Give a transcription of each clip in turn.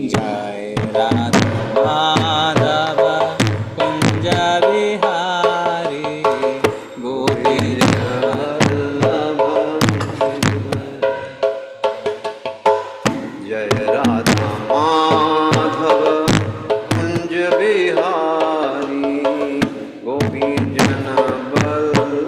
जय राधा माधव कुंज बिहारी गोपी जय राधा माधव कुंज बिहारी गोपी जन Vallabh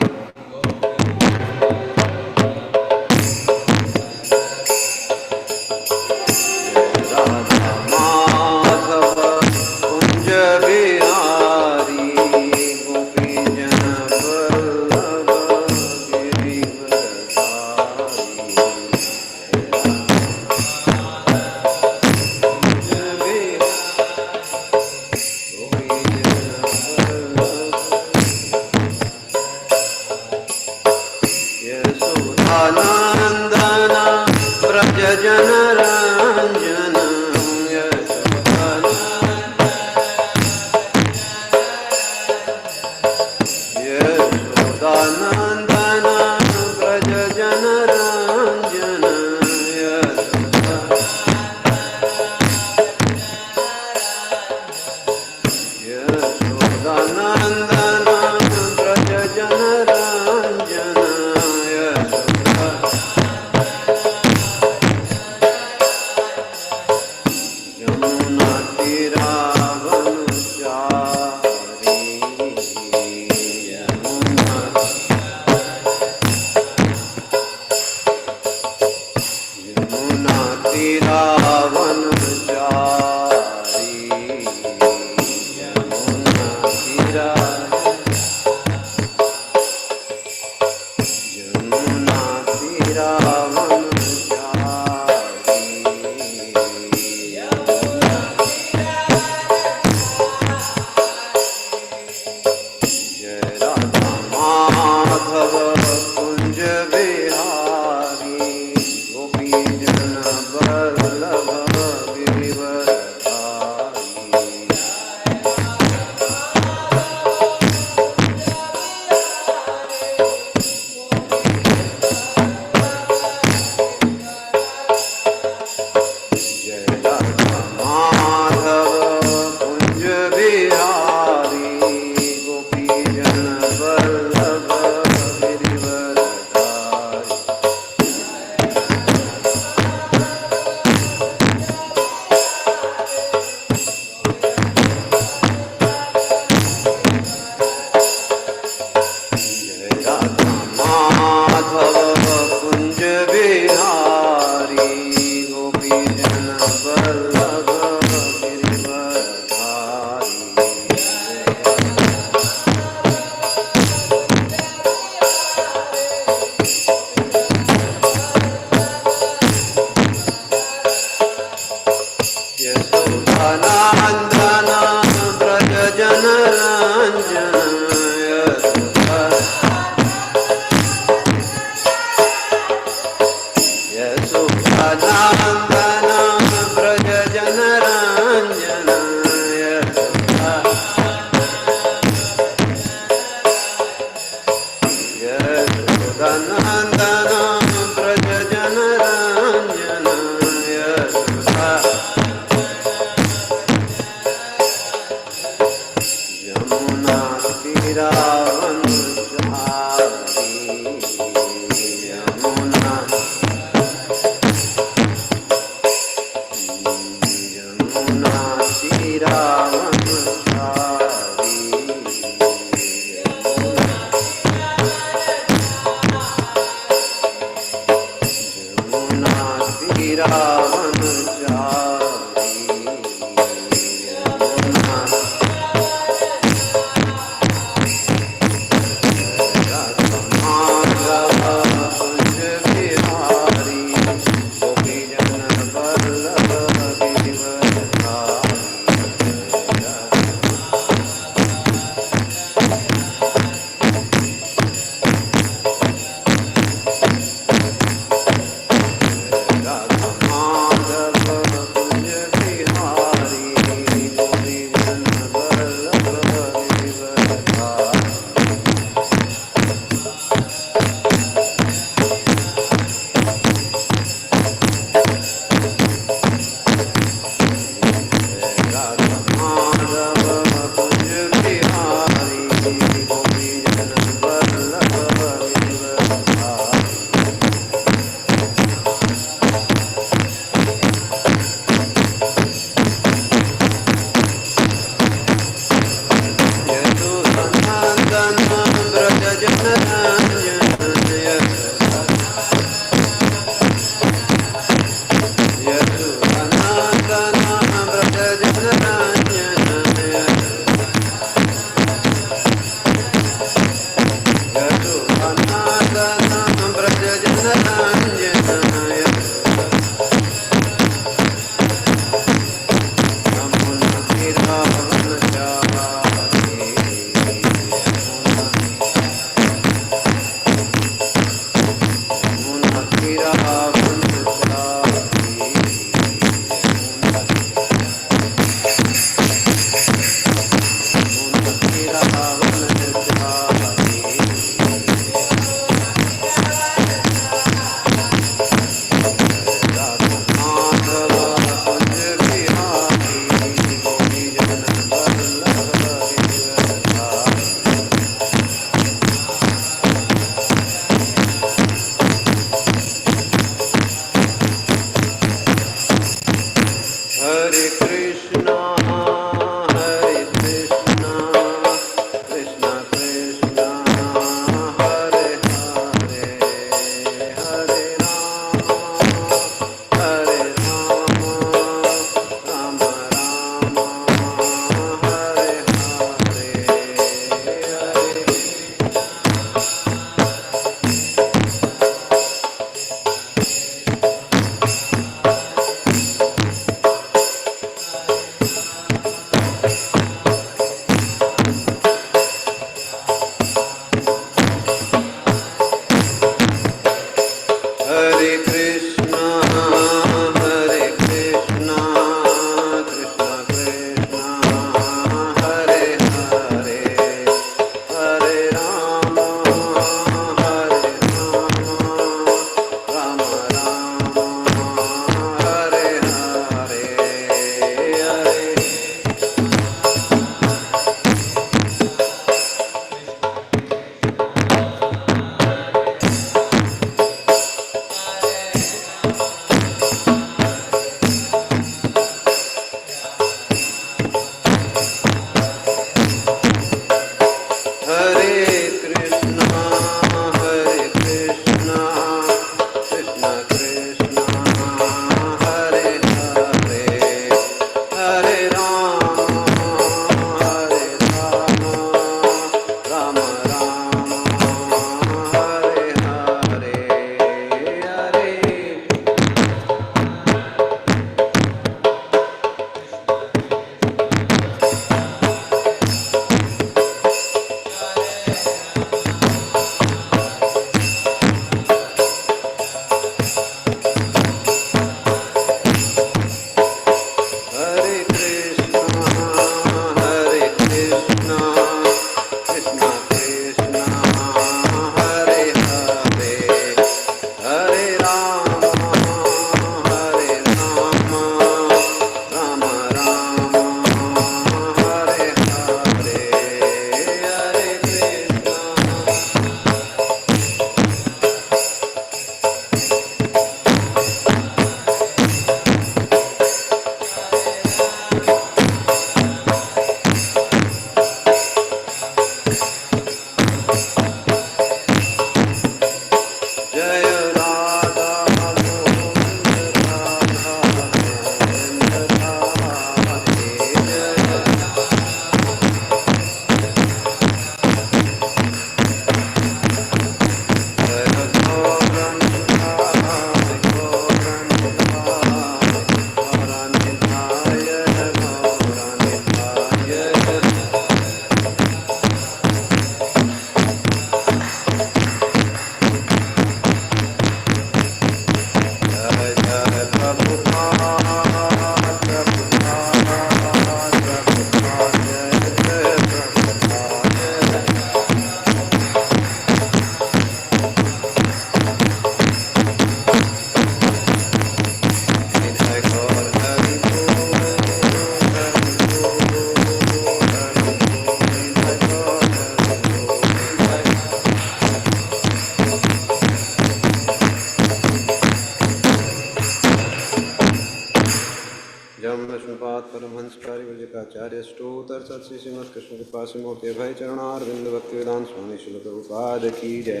Bhagavatam Stotar Sat Sri Srimad Krishna Kripa Simurti Bhai Charanar Vinda Bhaktivedanta Swami Srila Prabhupada Ki Jai.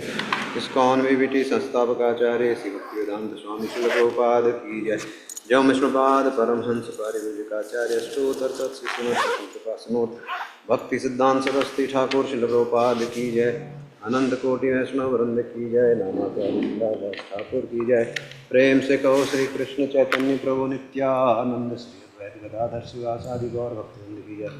ISKCON VVT Sansthavakacharya Sri Bhaktivedanta Swami Srila Prabhupada Ki Jai. Jam Vishnupada Paramhansa Parivijikacharya Stotar Sat Sri Srimad Krishna Kripa Simurti Bhakti Siddhanta Saraswati Thakur Srila Prabhupada Ki Jai. अनंत कोटि वैष्णव वृंद की जय। नामाचार्य ठाकुर की जय। प्रेम से कहो श्री कृष्ण चैतन्य प्रभु नित्यानंद श्री अद्वैत गदाधर शिवासादि गौर भक्तवृंद की जय।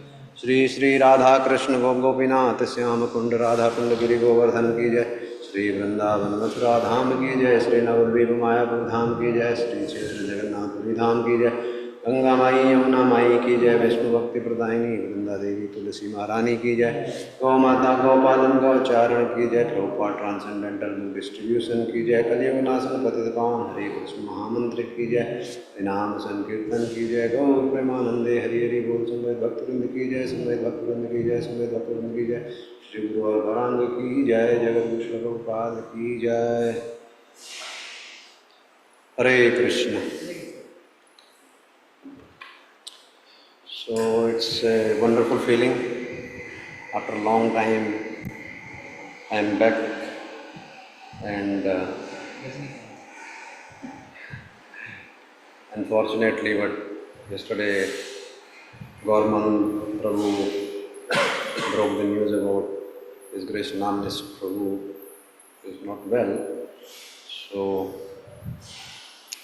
श्री श्री राधा कृष्ण गोपीनाथ श्याम कुंड राधा कुंड गिरि गोवर्धन की जय। श्री वृंदावन मथुरा धाम की जय। श्री नवद्वीप मायापुर धाम की जय। श्री क्षेत्र जगन्नाथपुरी धाम की जय। गंगा माई यमुना माई की जय। विष्णु भक्ति प्रदायिनी वृंदा देवी तुलसी महारानी की जय। गौ माता गौपालन गौचारण की जय। प्रभुपाद ट्रांसेंडेंटल बुक डिस्ट्रीब्यूशन की जय। कलियुग नाशन पतित पावन हरे कृष्ण महामंत्र की जय। नाम संकीर्तन की जय। गौ प्रेमानंदे हरि हरि बोल। संवेद भक्तवृंद की जय। संवेद भक्तवृंद की जय। संवेद भक्तवृंद की जय। श्री गुरु और गौरांग की जय। जगत गुरु प्रभुपाद की जय। हरे Krishna. So it's a wonderful feeling. After a long time, I am back, and unfortunately, but yesterday, Gorman Prabhu broke the news about His Grace Namnis Prabhu is not well. So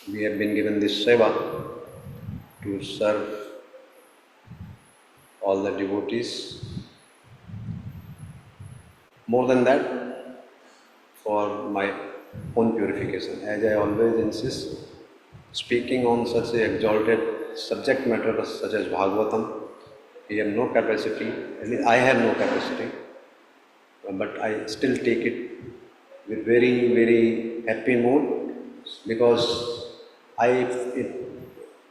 we have been given this SEVA to serve all the devotees. More than that, for my own purification, as I always insist, speaking on such a exalted subject matter such as Bhagavatam, we have no capacity, at least I have no capacity, but I still take it with very, very happy mood, because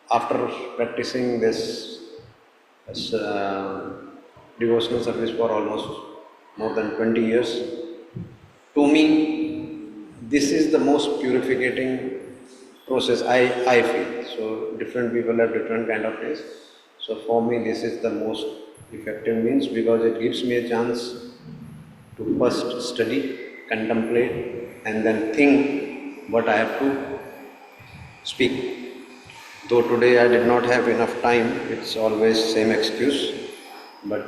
after practicing this devotional service for almost more than 20 years, to me, this is the most purificating process I feel. So different people have different kind of ways. So for me, this is the most effective means, because it gives me a chance to first study, contemplate, and then think what I have to speak. Though today I did not have enough time, it's always same excuse, but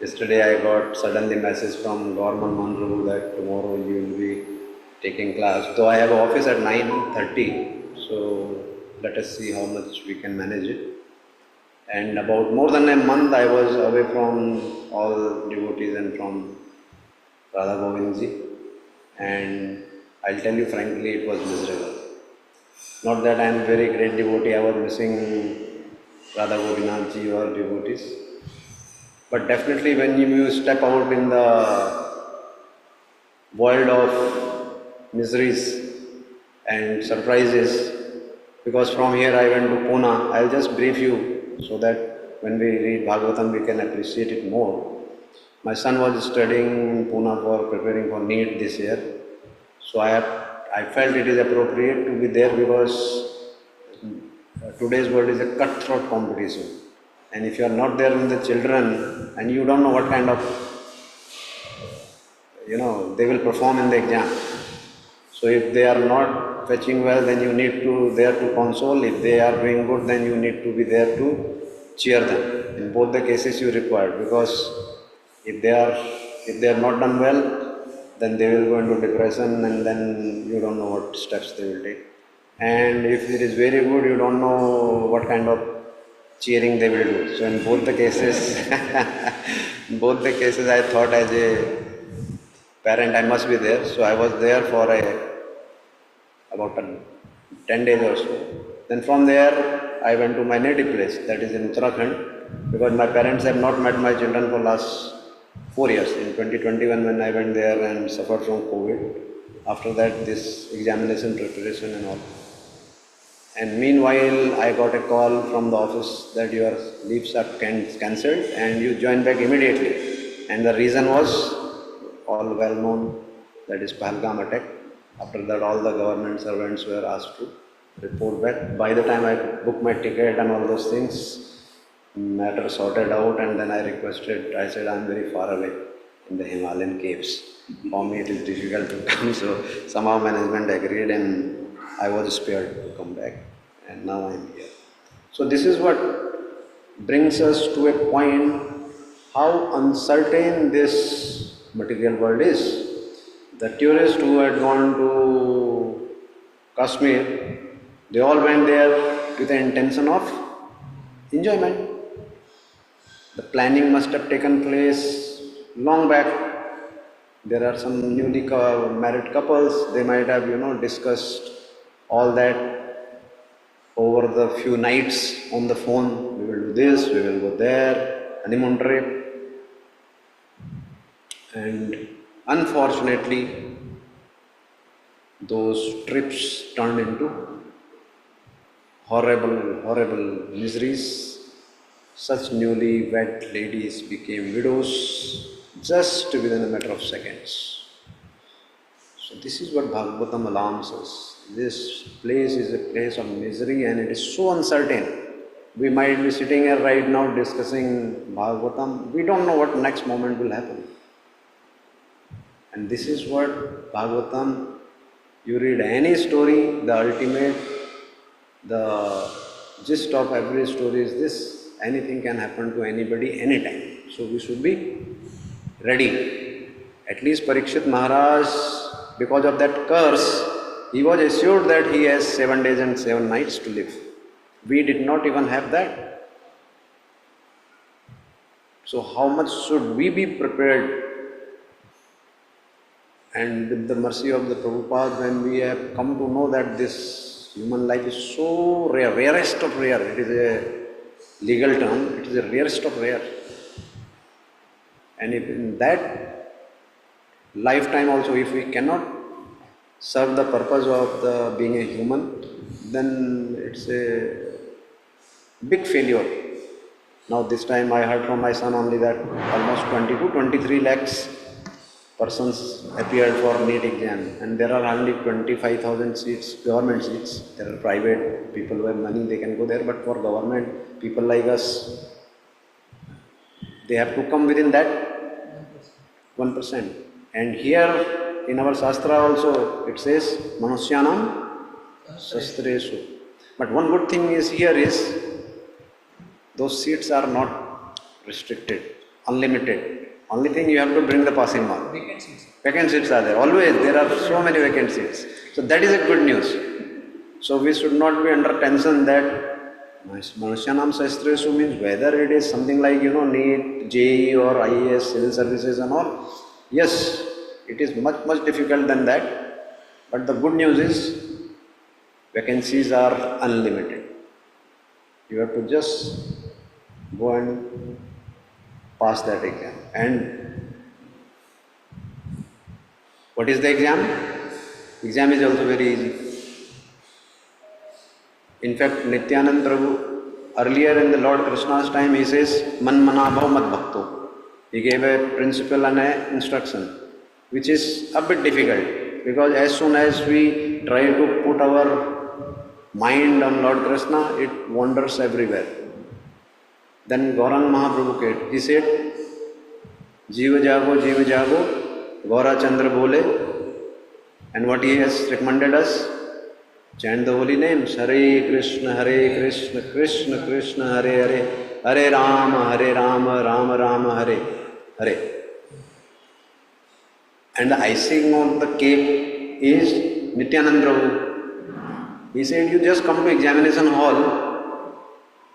yesterday I got suddenly message from Gorman Manru that tomorrow you will be taking class. Though I have office at 9:30, so let us see how much we can manage it. And about more than a month I was away from all devotees and from Radha Govinda, and I'll tell you frankly, it was miserable. Not that I am a very great devotee, I was missing Radha Govinda ji or devotees. But definitely when you step out in the world of miseries and surprises, because from here I went to Pune, I'll just brief you so that when we read Bhagavatam we can appreciate it more. My son was studying in Pune for preparing for NEET this year. So I felt it is appropriate to be there, because today's world is a cutthroat competition. And if you are not there with the children, and you don't know what kind of, they will perform in the exam. So if they are not fetching well, then you need to there to console. If they are doing good, then you need to be there to cheer them. In both the cases you require, because if they are not done well, then they will go into depression, and then you don't know what steps they will take. And if it is very good, you don't know what kind of cheering they will do. So in both the cases, I thought as a parent I must be there. So I was there for about 10 days or so. Then from there I went to my native place, that is in Uttarakhand, because my parents have not met my children for last 4 years. In 2021 when I went there and suffered from COVID. After that this examination preparation and all. And meanwhile I got a call from the office that your leaves are cancelled and you join back immediately. And the reason was all well known, that is Pahalgam attack. After that all the government servants were asked to report back. By the time I booked my ticket and all those things, matter sorted out, and then I requested, I said, I'm very far away in the Himalayan caves. For me it is difficult to come, so somehow management agreed and I was spared to come back, and now I am here. So this is what brings us to a point how uncertain this material world is. The tourists who had gone to Kashmir, they all went there with the intention of enjoyment. The planning must have taken place long back. There are some newly married couples, they might have, discussed all that over the few nights on the phone. We will do this, we will go there, honeymoon trip. And unfortunately, those trips turned into horrible miseries. Such newly wed ladies became widows just within a matter of seconds. So this is what Bhagavatam alarms us. This place is a place of misery and it is so uncertain. We might be sitting here right now discussing Bhagavatam. We don't know what next moment will happen. And this is what Bhagavatam, you read any story, the ultimate, the gist of every story is this: anything can happen to anybody, anytime. So we should be ready. At least Parikshit Maharaj, because of that curse, he was assured that he has 7 days and 7 nights to live. We did not even have that. So how much should we be prepared? And with the mercy of the Prabhupada, when we have come to know that this human life is so rare, rarest of rare, it is a legal term, it is the rarest of rare. And if in that lifetime also, if we cannot serve the purpose of being a human, then it's a big failure. Now this time I heard from my son only that almost 22-23 lakhs persons appeared for NEET exam, and there are only 25,000 seats, government seats. There are private people who have money, they can go there, but for government, people like us, they have to come within that 1%. And here in our Shastra also it says Manusyanam Shastresu. But one good thing is here is those seats are not restricted, unlimited. Only thing you have to bring the passing mark. Vacant seats are there. Always there are so many vacant seats. So that is a good news. So we should not be under tension that Manusyanam Shastresu means whether it is something like NEET, JEE or IAS, civil services and all. Yes, it is much difficult than that. But the good news is vacancies are unlimited. You have to just go and pass that exam. And what is the exam? Exam is also very easy. In fact, Nityanand Prabhu, earlier in the Lord Krishna's time, he says, Man manabhav mad bhakto. He gave a principle and an instruction, which is a bit difficult, because as soon as we try to put our mind on Lord Krishna, it wanders everywhere. Then Gaurang Mahaprabhu came. He said, Jiva jago, Gaura Chandra bole. And what he has recommended us? Chant the holy names. Hare Krishna, Krishna Krishna, Hare Hare. Hare Rama, Rama Rama, Hare Hare. And the icing on the cake is Nityanand Prabhu. He said, you just come to examination hall,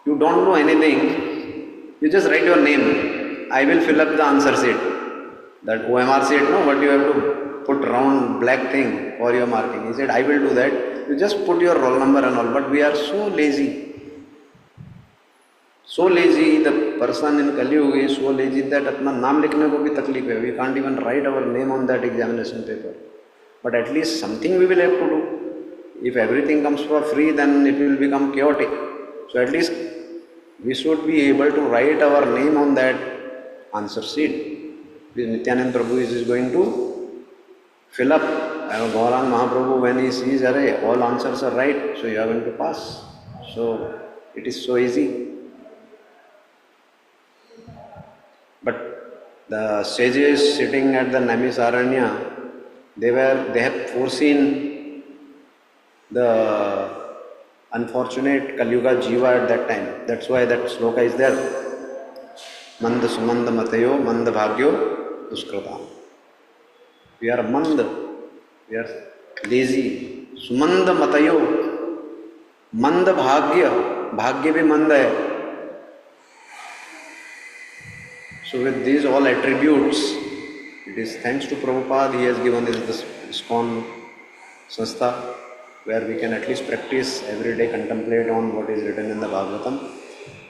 you don't know anything, you just write your name. I will fill up the answer sheet. That OMR sheet, no, what you have to put round black thing for your marking. He said, I will do that. You just put your roll number and all. But we are so lazy. So lazy, the person in Kali Yuga is so lazy that apna naam likhne ko bhi takleef hai. We can't even write our name on that examination paper. But at least something we will have to do. If everything comes for free, then it will become chaotic. So at least we should be able to write our name on that answer sheet. Nityanand Prabhu is going to fill up Gaurang Mahaprabhu, when he sees, array, all answers are right, so you are going to pass. So it is so easy. But the sages sitting at the Namisaranya, they have foreseen the unfortunate Kalyuga Jiva at that time. That's why that sloka is there. Manda sumanda matayo manda bhagyo duskrata. We are mand, we are lazy. Sumanda matayo, manda bhagya bhi manda hai. So with these all attributes, it is thanks to Prabhupada, he has given us this ISKCON Sanstha, where we can at least practice every day, contemplate on what is written in the Bhagavatam,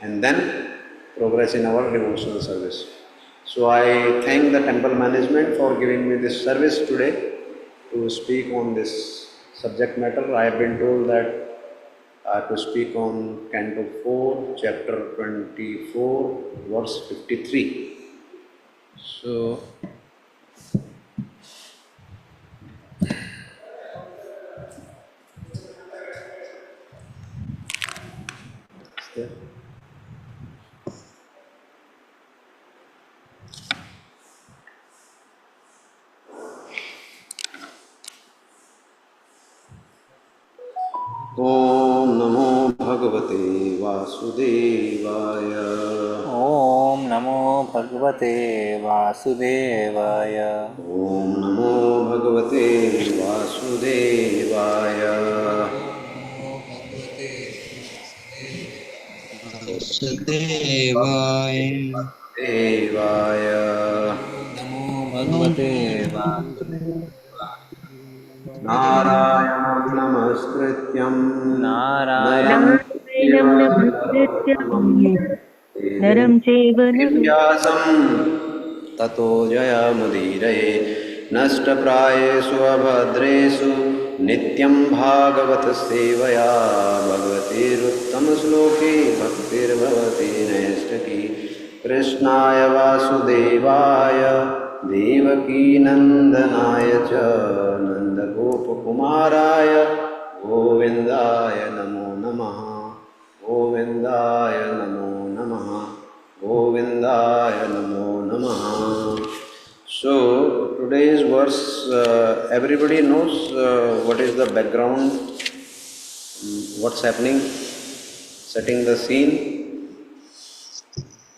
and then progress in our devotional service. So I thank the temple management for giving me this service today to speak on this subject matter. I have been told that I have to speak on Canto 4, Chapter 24, verse 53. So, there. ॐ नमो भगवते वासुदेवाय। ॐ नमो भगवते वासुदेवाय। ॐ नमो भगवते वासुदेवाय। वासुदेवाय देवाय नमो भगवते वासुदेवाय। नारायणं नमस्कृत्यं नारायण नरं चैव नारायणं नमस्कृत्यं नरोत्तमं नरं चैव व्यासं ततो जयमुदीरये। नष्टप्रायेषु अभद्रेषु नित्यं भागवत सेवया भगवतीरुत्तमश्लोके भक्तिर्भवति नैष्ठकी। कृष्णाय वासुदेवाय देवकीनन्दनाय च नन्दगोपकुमाराय गोविन्दाय नमो नमः। गोविन्दाय नमो नमः। गोविन्दाय नमो नमः। So today's verse, everybody knows what is the background, what's happening, setting the scene,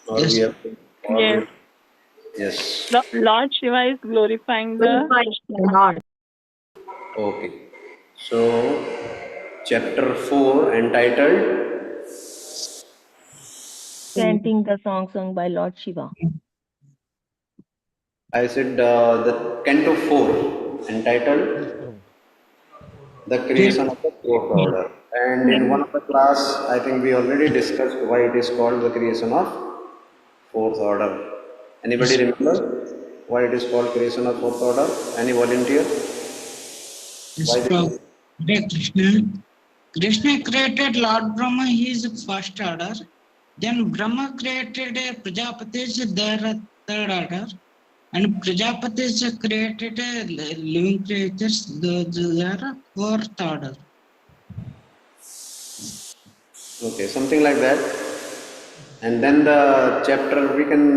or we Yes. have to follow Yes, it? Yes. Lord Shiva is glorifying the Lord. Okay. So chapter 4 entitled, Chanting the song sung by Lord Shiva. I said the Canto 4 entitled the creation of the fourth order. And in one of the class, I think we already discussed why it is called the creation of fourth order. Anybody remember why it is called creation of fourth order? Any volunteer? Why Yes, this is? Hare Krishna. Krishna created Lord Brahma, he is first order. Then Brahma created a Prajapati, their third order. And Prajapati created a living creatures, those are fourth order. Okay, something like that. And then the chapter we can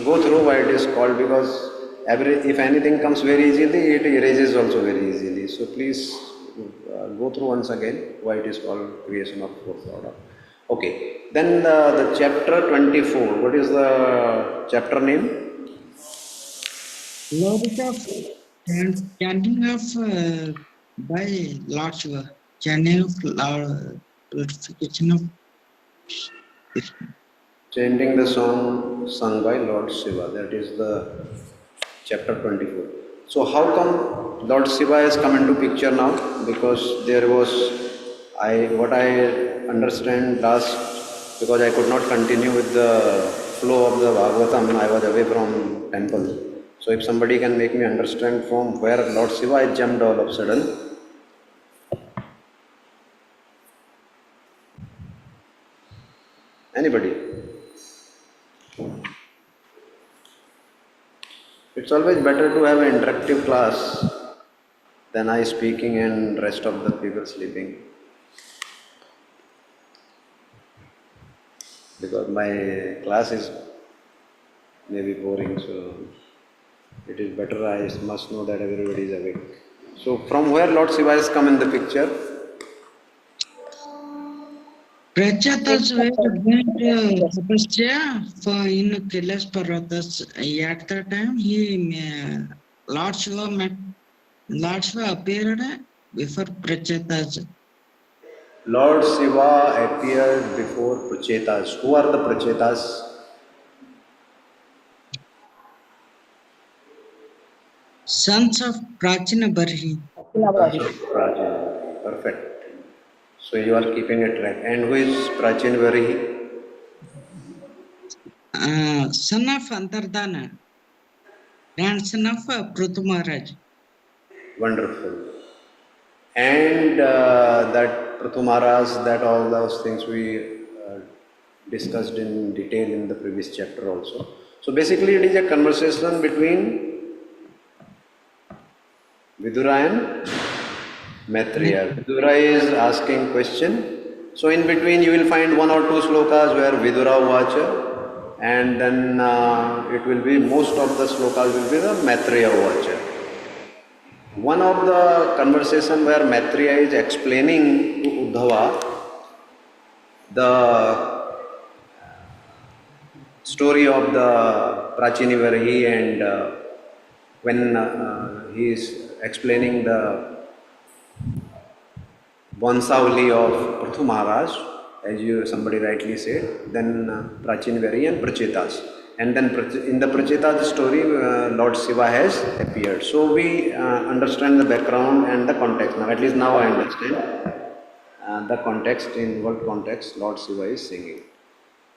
go through why it is called, because if anything comes very easily, it erases also very easily. So please go through once again why it is called creation of fourth order. Okay, then the chapter 24. What is the chapter name? Logic of chanting of by Lord Shiva, chanting of Lord, purification of Krishna. Chanting the song sung by Lord Shiva. That is the chapter 24. So how come Lord Shiva has come into picture now? Because there was, what I understand last, because I could not continue with the flow of the Bhagavatam, I was away from temple. So if somebody can make me understand from where Lord Shiva has jumped all of a sudden. Anybody? It's always better to have an interactive class. then I speaking and rest of the people sleeping. Because my class is maybe boring, so it is better I must know that everybody is awake. So from where Lord Shiva has come in the picture? Prachatas were doing tapasya for in Kailas Parvatas. At that time, Lord Shiva appeared before Prachatas. Lord Shiva appeared before Prachetas. Who are the Prachetas? Sons of Prachina Barhi. Sons of Prajin. Perfect. So you are keeping a track. And who is Prachin Varihi? Son of Antardana, grandson of Prithu Maharaj. Wonderful. And that Prithu Maharaj, that all those things we discussed in detail in the previous chapter also. So basically it is a conversation between Vidura and Maitreya. Vidura is asking question. So in between you will find one or two slokas where Vidura Vacha, and then it will be most of the slokas will be the Maitreya Vacha. One of the conversation where Maitreya is explaining to Uddhava the story of the Prachinivarhi, and when he is explaining the Bonsavali of Prithu Maharaj, as somebody rightly said, then Prachinivarhi and Prachetas. And then in the Prachetas story, Lord Shiva has appeared. So we understand the background and the context. Now, at least now I understand the context, in what context Lord Shiva is singing.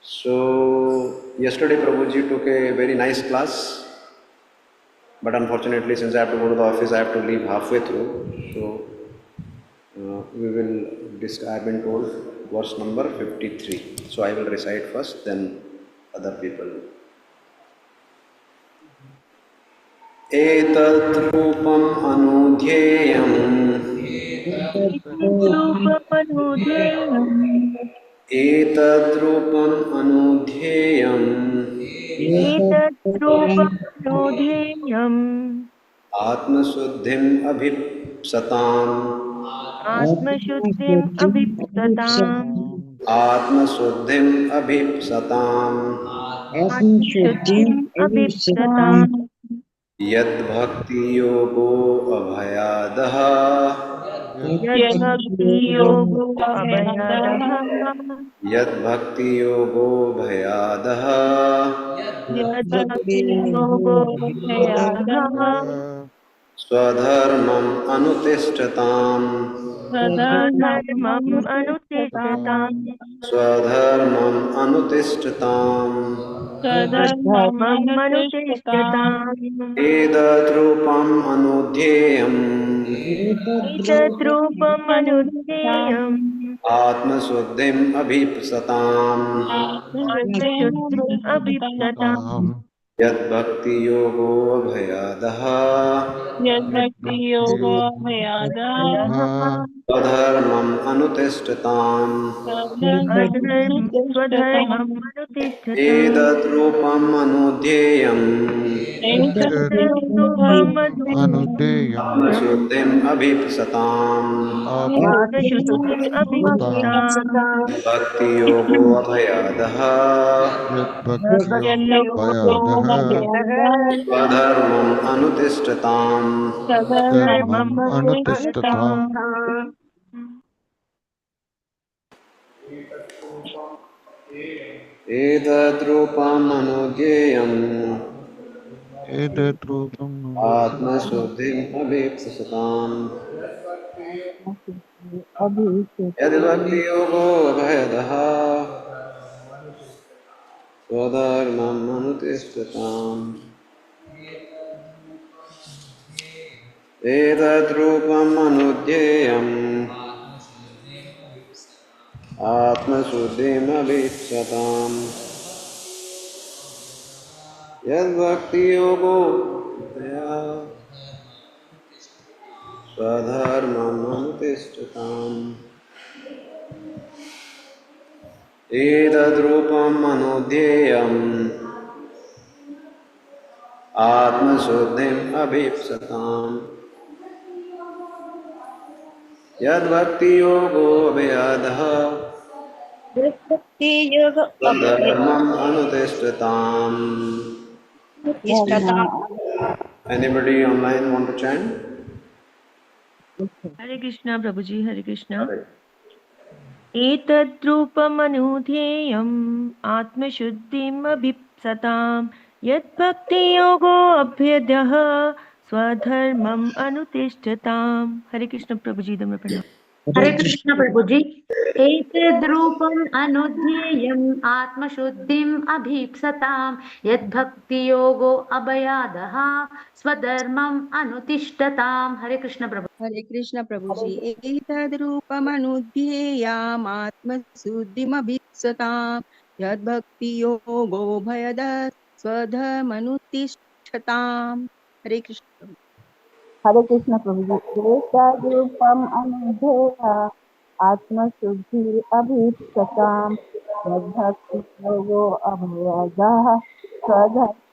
So yesterday Prabhuji took a very nice class, but unfortunately since I have to go to the office, I have to leave halfway through. So we will I have been told verse number 53. So I will recite first, then other people. Etat rupam anudhyayam. Etat rupam anudhyayam. Atmasuddhim abhipsatam. Atmashuddhim abhipsatam. Atmasuddhim abhipsatam. Atmashuddhim abhipsatam. Yad bhakti yogo abhayadaha. Yad bhakti yogo abhayadaha. Yad bhakti yogo bhayadaha. Yad bhakti yogo abhayadaha. Swadharmam anutishtatam. Swadharmam anutishtatam. Swadharmam anutishtatam. Swadharmam anutishtatam. Edatrupam anudhyayam. Itatrupam anudhyayam. Atmasuddhim abhipsatam. Atmashuddhim abhipsatam. Yad bhakti yogo abhayadaha. Abhayadaha. Swadharmam anutishtatam. Swadharmam anutishtatam. Edatrupam anudhyayam. Itatrupam anudhyayam. Atmasuddhim abhipsatam. Atmashuddhim abhipsatam. Bhakti yogo abhayadaha. Bhakti yogo abhayadaha. Swadharmam anutishtatam. Swadharmam anutishtatam. Edatrupam anudhyayam. Atmasuddhim abhipsatam. Yad bhakti yogo abhayadaha. Swadharmam anutishtatam. Edatrupam anudhyayam. Atmasuddhim abhipsatam. Yad bhakti yogo स्वधर्मम् अनुतिष्ठताम् एतद्रूपम् अनुध्येयम् आत्मशुद्धिम् अभीप्सताम् यद्भक्तियोगो व्याधः स्वधर्मम् अनुतिष्ठताम् Anybody online want to chant? Hare Krishna, Prabhuji, Hare Krishna. Hare. एतद्रूपमनुध्येयम् आत्मशुद्धिम् अभीप्सताम् यद्भक्तियोगो अभ्यदः स्वधर्मम् अनुतिष्ठताम्. Hare Krishna, Prabhuji, Dhamma Pranam. हरे कृष्ण प्रभुजी एतद्रूपम् अनुध्येयम् आत्मशुद्धिम् अभीप्सताम् यद्भक्तियोगो अभयादः स्वधर्मम् अनुतिष्ठताम् हरे कृष्ण प्रभु हरे कृष्ण प्रभुजी एतद्रूपमनुध्येयामात्मशुद्धिमभीप्सताम् यद्भक्तियोगो भयद स्वधर्मनुतिष्ठताम् हरे कृष्ण प्रभु हरे कृष्ण प्रभु जी एतद्रूपम् अनुधेय आत्मशुद्धि अभीप्सताम् यद्भक्ति योगो अभयदः स्वधर्मम्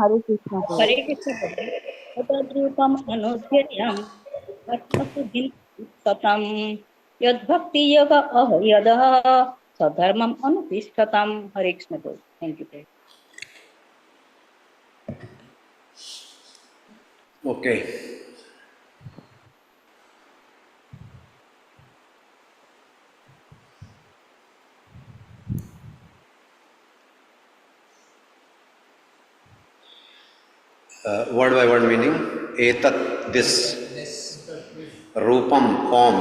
हरे कृष्ण प्रभु हरे कृष्ण प्रभु तद्रूपम् अनुध्येयम् आत्मशुद्धिं सतं यद्भक्तियोग अभयदः स्वधर्मम् अनुतिष्ठताम् Hare Krishna Prabhu thank you Okay. Word by word meaning. Etat, this. Rupam, form.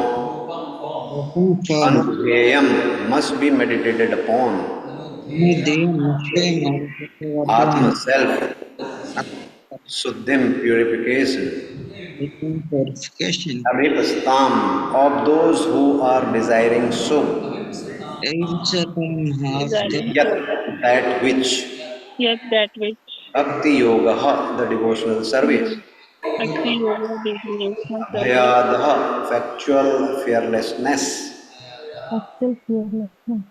Anudhyayam, must be meditated upon. Atma, self. Suddhim, purification. Abhipastam, of those who are desiring so. Yat, that which. Yet that which Bhakti yoga, the devotional service. Bhakti Yoga devotional service, Bhayadaha, factual fearlessness. actual fearlessness,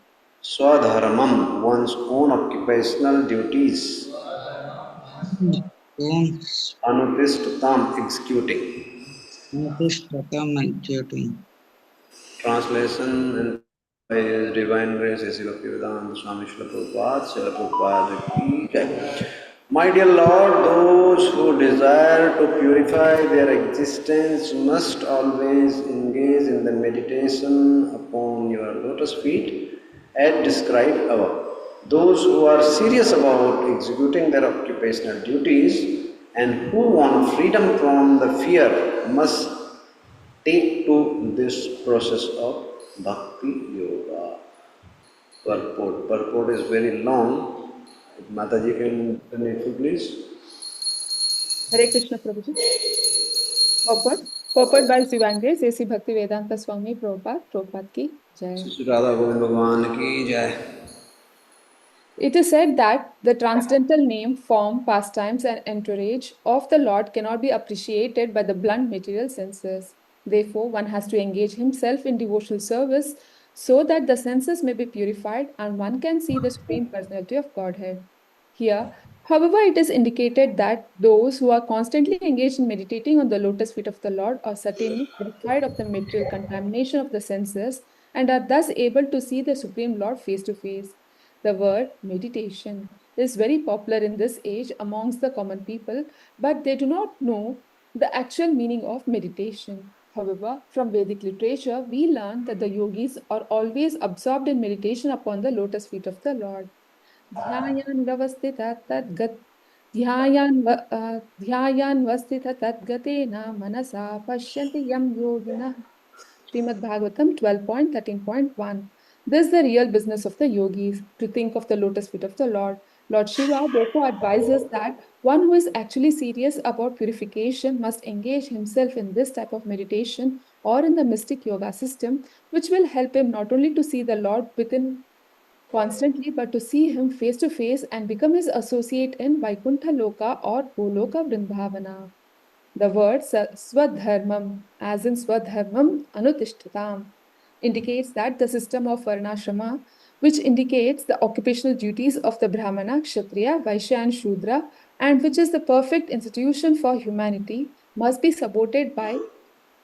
Swadharmam, one's own occupational duties. Anutistatam, executing. Translation and by His Divine Grace, A.C. Bhaktivedanta Swami Srila Prabhupada, Srila Prabhupada ki jai. My dear Lord, those who desire to purify their existence must always engage in the meditation upon your lotus feet as described above. Those who are serious about executing their occupational duties and who want freedom from the fear must take to this process of bhakti yoga. Purport is very long. Mataji can translate it, please. Hare Krishna Prabhuji. Purport by His Divine Grace, A.C. Bhaktivedanta Swami Prabhupada, Prabhupada ki jai. Sri Radha Govinda Bhagwan ki jai. It is said that the transcendental name, form, pastimes, and entourage of the Lord cannot be appreciated by the blunt material senses. Therefore, one has to engage himself in devotional service so that the senses may be purified and one can see the Supreme Personality of Godhead. Here, however, it is indicated that those who are constantly engaged in meditating on the lotus feet of the Lord are certainly purified of the material contamination of the senses and are thus able to see the Supreme Lord face to face. The word meditation is very popular in this age amongst the common people, but they do not know the actual meaning of meditation. However, from Vedic literature, we learn that the yogis are always absorbed in meditation upon the lotus feet of the Lord. ध्यायान् व्यवस्थिता तद्गत ध्यायान् वस्थिता तद्गतेन मनसा पश्यन्ति यं योगिनः Srimad Bhagavatam 12.13.1. This is the real business of the yogis, to think of the lotus feet of the Lord. Lord Shiva therefore advises that one who is actually serious about purification must engage himself in this type of meditation or in the mystic yoga system, which will help him not only to see the Lord within constantly, but to see him face to face and become his associate in Vaikuntha Loka or Goloka Vrindavana. The word swadharmam, as in swadharmam anutishtatam, indicates that the system of varnashrama, which indicates the occupational duties of the Brahmana, Kshatriya, Vaishya, and Shudra, and which is the perfect institution for humanity, must be supported by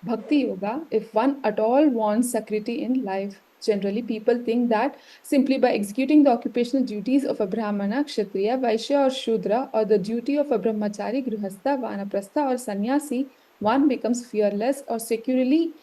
Bhakti Yoga if one at all wants security in life. Generally, people think that simply by executing the occupational duties of a Brahmana, Kshatriya, Vaishya, or Shudra, or the duty of a Brahmachari, Grihastha, Vanaprastha, or Sannyasi, one becomes fearless or securely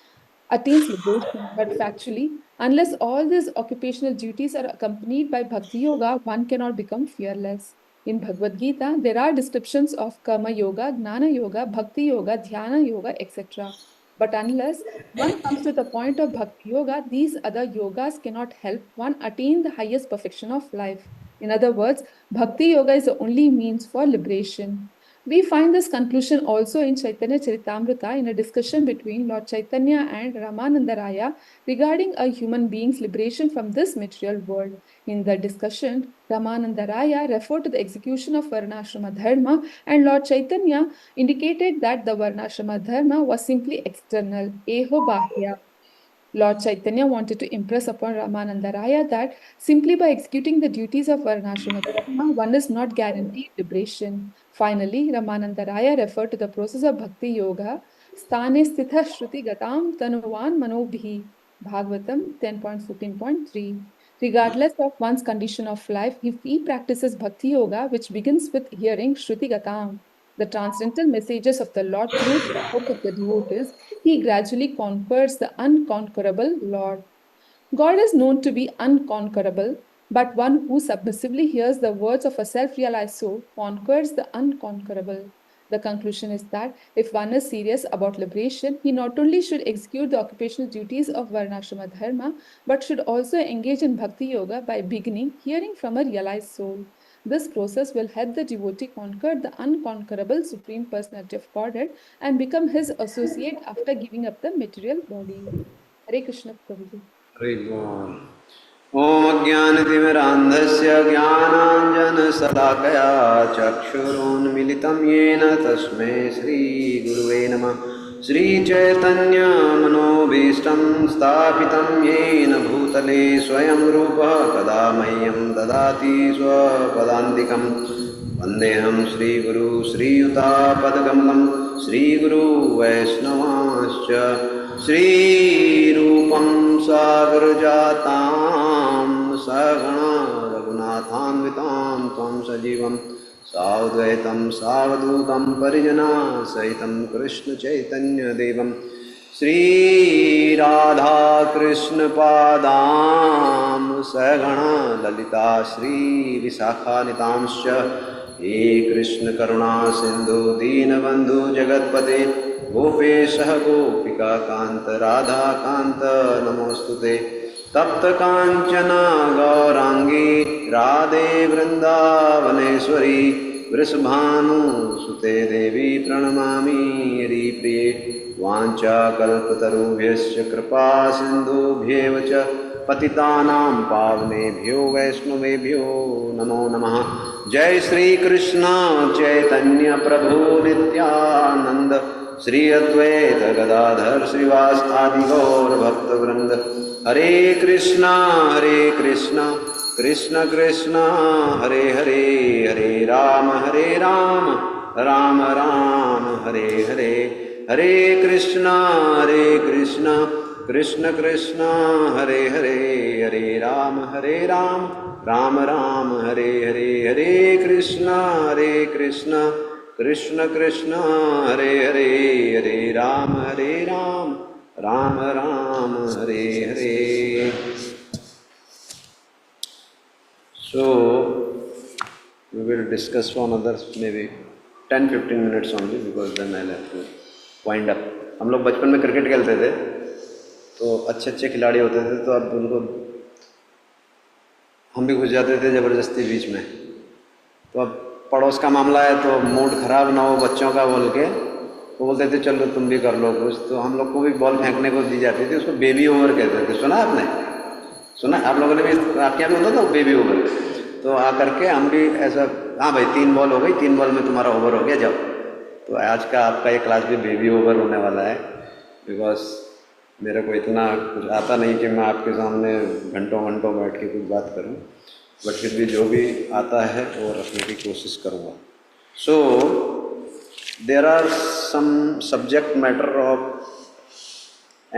attains liberation. But factually, unless all these occupational duties are accompanied by Bhakti Yoga, one cannot become fearless. In Bhagavad Gita, there are descriptions of Karma Yoga, Gnana Yoga, Bhakti Yoga, Dhyana Yoga, etc. But unless one comes to the point of Bhakti Yoga, these other yogas cannot help one attain the highest perfection of life. In other words, Bhakti Yoga is the only means for liberation. We find this conclusion also in Chaitanya Charitamrita in a discussion between Lord Chaitanya and Ramananda Raya regarding a human being's liberation from this material world. In the discussion, Ramananda Raya referred to the execution of Varnashrama Dharma, and Lord Chaitanya indicated that the Varnashrama Dharma was simply external, eho bahya. Lord Chaitanya wanted to impress upon Ramananda Raya that simply by executing the duties of Varnashrama Dharma, one is not guaranteed liberation. Finally, Ramananda Raya referred to the process of Bhakti Yoga, Sthane Sthitha Shruti Gatam Tanuvan Manobhi, Bhagavatam 10.14.3. Regardless of one's condition of life, if he practices Bhakti Yoga, which begins with hearing Shruti Gatam, the transcendental messages of the Lord through the mouth of the devotees, he gradually conquers the unconquerable Lord. God is known to be unconquerable, but one who submissively hears the words of a self-realized soul conquers the unconquerable. The conclusion is that if one is serious about liberation, he not only should execute the occupational duties of Varnashrama Dharma, but should also engage in Bhakti Yoga by beginning hearing from a realized soul. This process will help the devotee conquer the unconquerable Supreme Personality of Godhead and become his associate after giving up the material body. Hare Krishna Prabhuji. ॐ अज्ञानतिमिरान्धस्य ज्ञानाञ्जनशलाकया चक्षुरुन्मिलितं येन तस्मै श्रीगुरुवे नमः। श्रीचैतन्यमनोभीष्टं स्थापितं येन भूतले स्वयं रूपः कदा मह्यं ददाति स्वपदान्तिकं। वन्देऽहं श्रीगुरु श्रीयुतापदकमलं श्रीगुरु वैष्णवांश्च श्रीरूपं सागरजातां सगणा रघुनाथान्वितां त्वं सजीवं सावद्वैतं सावधूतं परिजनासहितं कृष्णचैतन्यदेवं श्रीराधाकृष्णपादां सगणा ललिता श्रीविशाखानितांश्च हे कृष्णकरुणा सिन्धु दीनबन्धु जगत्पते गोपेशः गोपिकान्त राधाकान्त नमोऽस्तुते। तप्तकाञ्चन गौराङ्गी राधे वृन्दावनेश्वरी वृषभानुसुते देवी प्रणमामि हरिप्रिये। वाञ्छाकल्पतरुभ्यश्च कृपा सिन्धुभ्येव च पतितानां पावनेभ्यो वैष्णवेभ्यो नमो नमः। जय श्री कृष्ण चैतन्य प्रभु नित्यानंद श्री अद्वैत गदाधर श्रीवास आदि गौर भक्तवृंद। हरे कृष्णा कृष्ण कृष्ण हरे हरे, हरे राम राम राम हरे हरे। हरे कृष्णा कृष्ण कृष्ण हरे हरे, हरे राम राम राम हरे हरे। हरे कृष्णा कृष्ण कृष्ण हरे हरे, हरे Ram Ram Ram Hare Hare. So we will discuss for another maybe 10-15 minutes only because then I'll have to wind up. हम लोग बचपन में क्रिकेट खेलते थे तो अच्छे अच्छे खिलाड़ी होते थे, तो अब उनको हम भी घुस जाते थे ज़बरदस्ती बीच में। तो अब पड़ोस का मामला है तो मूड खराब ना हो बच्चों का बोल के वो बोलते थे चलो तुम भी कर लो कुछ, तो हम लोग को भी बॉल फेंकने को दी जाती थी। उसको बेबी ओवर कहते थे, सुना आपने? सुना आप लोगों ने भी? आपके यहाँ भी होता था बेबी ओवर? तो आ करके हम भी ऐसा, हाँ भाई 3 बॉल हो गई, 3 बॉल में तुम्हारा ओवर हो गया, जाओ। तो आज का आपका ये क्लास भी बेबी ओवर होने वाला है, बिकॉज मेरे को इतना कुछ आता नहीं कि मैं आपके सामने घंटों घंटों बैठ के कुछ बात करूं, बट फिर भी जो भी आता है वो रखने की कोशिश करूंगा. So there are some subject matter of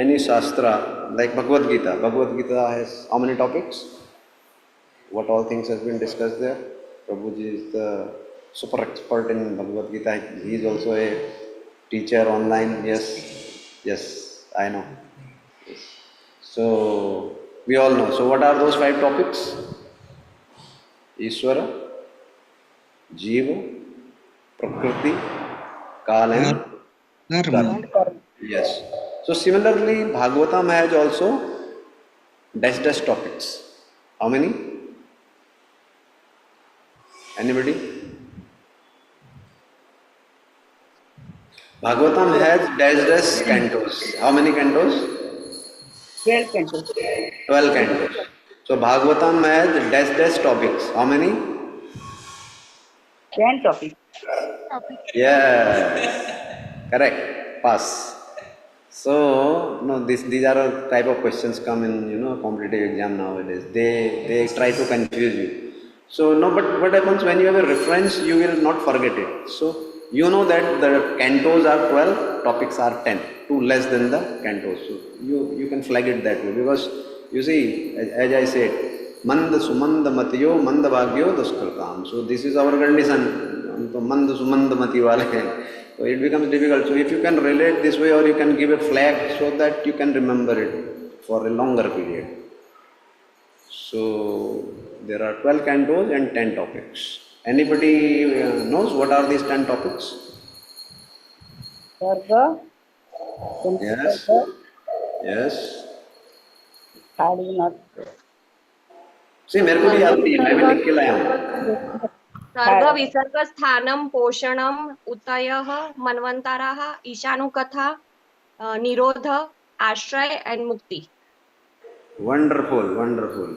any shastra like Bhagavad Gita. Bhagavad Gita has how many topics? What all things has been discussed there? Prabhuji is the super expert in Bhagavad Gita. He is also a teacher online. Yes, I know. Yes. So we all know. So what are those 5 topics? Ishvara, Jiva, Prakriti, Kal and Karma. Yes. So similarly, Bhagavatam has also dash topics. How many? Anybody? Bhagavatam has dash cantos. How many cantos? 12 cantos. 12 cantos. So Bhagavatam has dash topics. How many? 10 topics. Yeah. Correct. Pass. So no, these are a type of questions come in competitive exam nowadays. They try to confuse you. So no, but what happens when you have a reference, you will not forget it. So you know that the cantos are 12, topics are 10, 2 less than the cantos. So you can flag it that way, because you see, as I said, manda sumanda matiyo manda bhagyo duskritam. So this is our condition. So manda sumanda mati wale. So it becomes difficult. So if you can relate this way, or you can give a flag so that you can remember it for a longer period. So there are 12 cantos and 10 topics. Anybody knows what are these 10 topics? Sarga. Yes. Yes. See, मेरे को भी याद नहीं है, मैं भी लिख के लाया हूँ. सर्ग विसर्ग स्थानम पोषणम उतयः मन्वंतरः ईशानुकथा निरोध आश्रय एंड मुक्ति. Wonderful wonderful.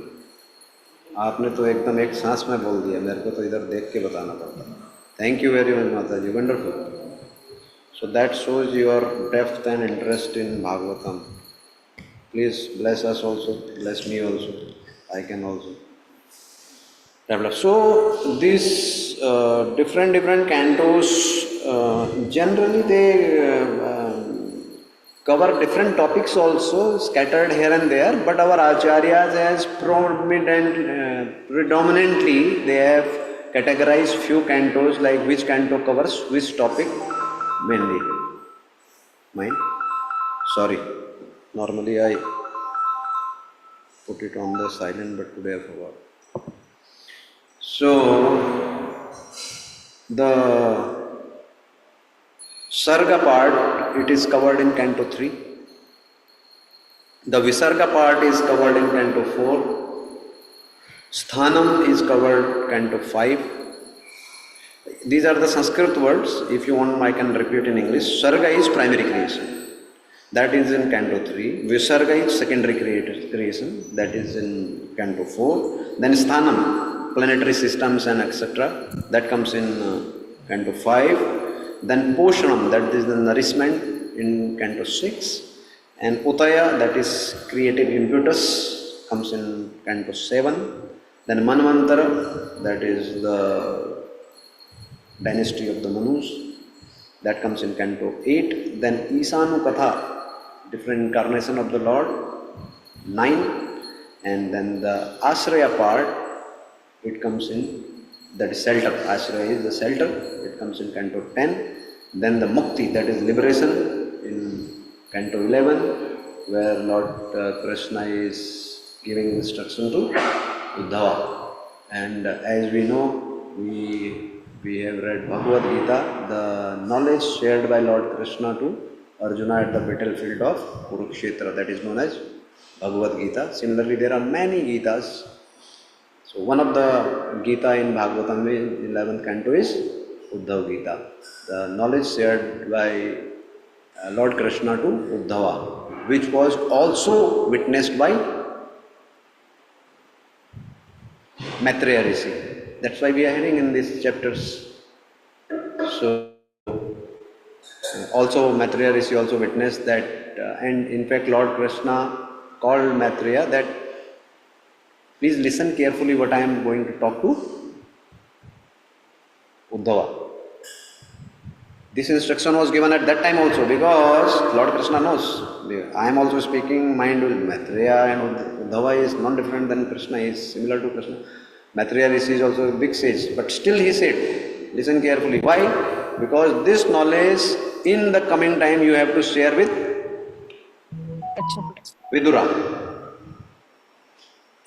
आपने तो एकदम एक सांस में बोल दिया, मेरे को तो इधर देख के बताना पड़ता. Thank you very much Mata ji. Wonderful. So that shows your depth and interest in Bhagavatam. Please bless us also, bless me also. I can also develop. So these different cantos, generally they cover different topics also, scattered here and there, but our acharyas has predominantly they have categorized few cantos, like which canto covers which topic mainly. Mine? Sorry, normally I put it on the silent, but today I forgot. So the Sarga part, it is covered in Canto 3. The Visarga part is covered in Canto 4. Sthanam is covered Canto 5. These are the Sanskrit words. If you want, I can repeat in English. Sarga is primary creation. That is in Canto 3. Visarga is secondary creation. That is in Canto 4. Then Sthanam, planetary systems and etc. That comes in Canto 5. Then Poshanam, that is the nourishment, in Canto 6. And Utaya, that is creative impetus, comes in Canto 7. Then Manvantara, that is the dynasty of the Manus, that comes in Canto 8. Then Isanukatha, different incarnation of the Lord, 9. And then the Ashraya part, it comes in, that is shelter. Ashraya is the shelter, it comes in Canto 10. Then the Mukti, that is liberation, in Canto 11, where Lord Krishna is giving instruction to Uddhava. And as we know, we have read Bhagavad Gita, the knowledge shared by Lord Krishna to Arjuna at the battlefield of Kurukshetra, that is known as Bhagavad Gita. Similarly, there are many Gitas. So one of the Gita in Bhagavatam, 11th canto, is Uddhava Gita, the knowledge shared by Lord Krishna to Uddhava, which was also witnessed by Maitreya Rishi. That's why we are hearing in these chapters. So also Maitreya Rishi also witnessed that, and in fact Lord Krishna called Maitreya that, please listen carefully what I am going to talk to Uddhava. This instruction was given at that time also, because Lord Krishna knows, I am also speaking, mind will, Maitreya and Uddhava is not different than Krishna, he is similar to Krishna. Maitreya Rishi is also a big sage, but still he said, listen carefully. Why? Because this knowledge in the coming time you have to share with Vidura.